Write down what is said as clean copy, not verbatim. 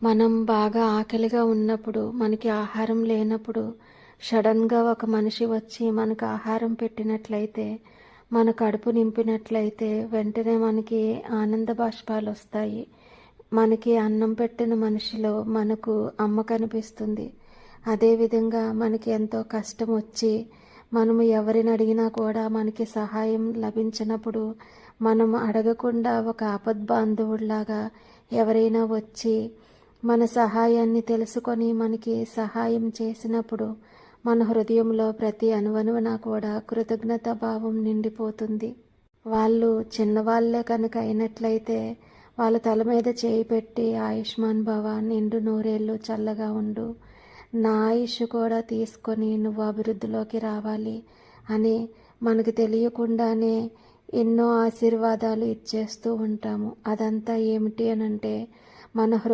మనం బాగా ఆకలిగా ఉన్నప్పుడు, మనకి ఆహారం లేనప్పుడు సడన్‌గా ఒక మనిషి వచ్చి మనకు ఆహారం పెట్టినట్లయితే, మన కడుపు నింపినట్లయితే వెంటనే మనకి ఆనంద బాష్పాలొస్తాయి. మనకి అన్నం పెట్టిన మనిషిలో మనకు అమ్మ కనిపిస్తుంది. అదేవిధంగా మనకి ఎంతో కష్టం వచ్చి మనము ఎవరిని అడిగినా కూడా మనకి సహాయం లభించినప్పుడు, మనం అడగకుండా ఒక ఆపద్బాంధవుడిలాగా ఎవరైనా వచ్చి మన సహాయాన్ని తెలుసుకొని మనకి సహాయం చేసినప్పుడు మన హృదయంలో ప్రతి అణువణువున కూడా కృతజ్ఞతా భావం నిండిపోతుంది. వాళ్ళు చిన్నవాళ్లే కనుక అయినట్లయితే వాళ్ళ తల మీద చేయి పెట్టి ఆయుష్మాన్ భవ, నిండు నూరేళ్ళు చల్లగా ఉండు, నా ఆయుష్ కూడా తీసుకొని నువ్వు అభివృద్ధిలోకి రావాలి అని మనకు తెలియకుండానే ఎన్నో ఆశీర్వాదాలు ఇచ్చేస్తూ ఉంటాము. అదంతా ఏమిటి అనంటే మన